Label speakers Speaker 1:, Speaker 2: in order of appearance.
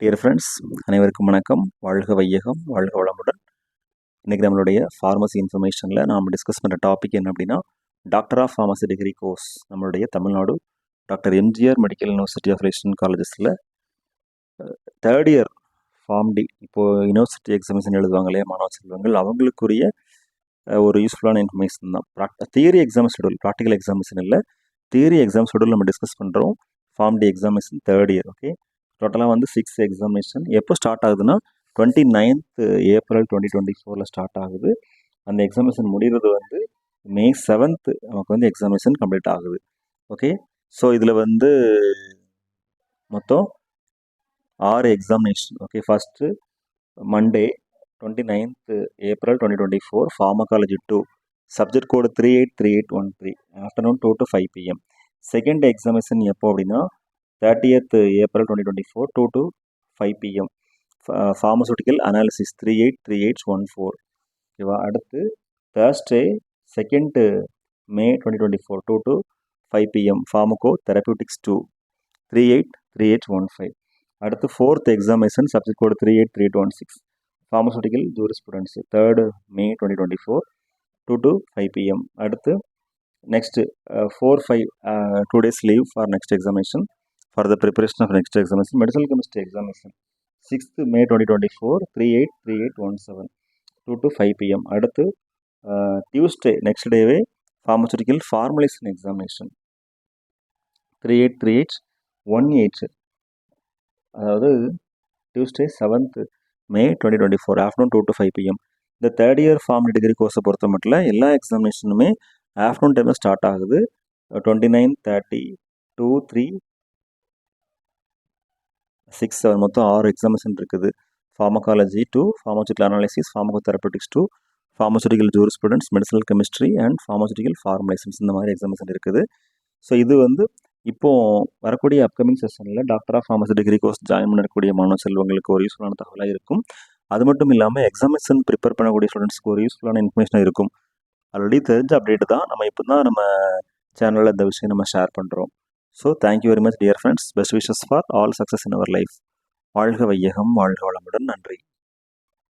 Speaker 1: Dear friends, அனைவருக்கும் வணக்கம். வாழ்க வையகம், வாழ்க வளமுடன். இன்றைக்கி நம்மளுடைய ஃபார்மசி இன்ஃபர்மேஷனில் நாம் டிஸ்கஸ் பண்ணுற டாபிக் என்ன அப்படின்னா, doctor of pharmacy degree course நம்மளுடைய Tamil Nadu doctor MGR medical university of resident காலேஜஸில் தேர்ட் இயர் ஃபார்ம் டி இப்போது யூனிவர்சிட்டி எக்ஸாமினேஷன் எழுதுவாங்க இல்லையா மாணவ செல்வங்கள், அவங்களுக்குரிய ஒரு யூஸ்ஃபுல்லான இன்ஃபர்மேஷன் தான். Theory exam schedule, practical examination இல்லை, தியரி எக்ஸாம் ஷெடியூல் நம்ம டிஸ்கஸ் பண்ணுறோம். Pharm D examination third year. Okay, டோட்டலாக வந்து 6 எக்ஸாமினேஷன். எப்போ ஸ்டார்ட் ஆகுதுன்னா 29th April 2024 ஸ்டார்ட் ஆகுது. அந்த எக்ஸாமினேஷன் முடிகிறது வந்து May 7th நமக்கு வந்து எக்ஸாமினேஷன் கம்ப்ளீட் ஆகுது. ஓகே, ஸோ இதில் வந்து மொத்தம் 6 examination. Okay, first Monday 29th April 2024 pharmacology 2, subject code 383813, afternoon 2 to 5 PM. Second examination எப்போ அப்படின்னா 30th April 2024 2 to 5 PM. Pharmaceutical analysis 383814. ஓகேவா. அடுத்து Thursday 2nd May 2024 2 to 5 PM. Pharmacotherapeutics 2 383815. அடுத்து fourth examination subject code 383816, pharmaceutical jurisprudence 3rd May 2024 2 to 5 PM. அடுத்து next 4-5 2 days leave for next examination for the preparation of next examination medical chemistry examination 6th May 2024 383817 2 to 5 PM. அடுத்து Tuesday next டேவே pharmaceutical formalisation examination 383818, அதாவது Tuesday 7th May 2024 afternoon 2 to 5 PM. இந்த third year Pharm degree கோர்ஸை பொறுத்த மட்டும் எல்லா எக்ஸாமினேஷனுமே afternoon டைமில் start ஆகுது. 29, 30, 2, 3, 6, 7 மொத்தம் 6 எக்ஸாமினேஷன் இருக்குது. Pharmacology 2, pharmaceutical analysis, pharmacotherapeutics 2, pharmaceutical jurisprudence, medical chemistry and pharmaceutical formalisations, இந்த மாதிரி எக்ஸாமினேஷன் இருக்குது. ஸோ இது வந்து இப்போது வரக்கூடிய அப்கமிங் செஷனில் doctor of pharmacy degree course join பண்ணக்கூடிய மாணவ செல்வங்களுக்கு ஒரு யூஸ்ஃபுல்லான தகவலாக இருக்கும். அது மட்டும் இல்லாமல் எக்ஸாமினேஷன் ப்ரிப்பேர் பண்ணக்கூடிய ஸ்டூடெண்ட்ஸ்க்கு ஒரு யூஸ்ஃபுல்லான இன்ஃபர்மேஷன் இருக்கும். ஆல்ரெடி தெரிஞ்ச அப்டேட் தான், நம்ம இப்போ தான் நம்ம சேனலில் இந்த விஷயம் நம்ம ஷேர் பண்ணுறோம். So thank you very much dear friends. Best wishes for all success in our life. வாழ்க வையகம், வாழ்க வளமுடன். நன்றி.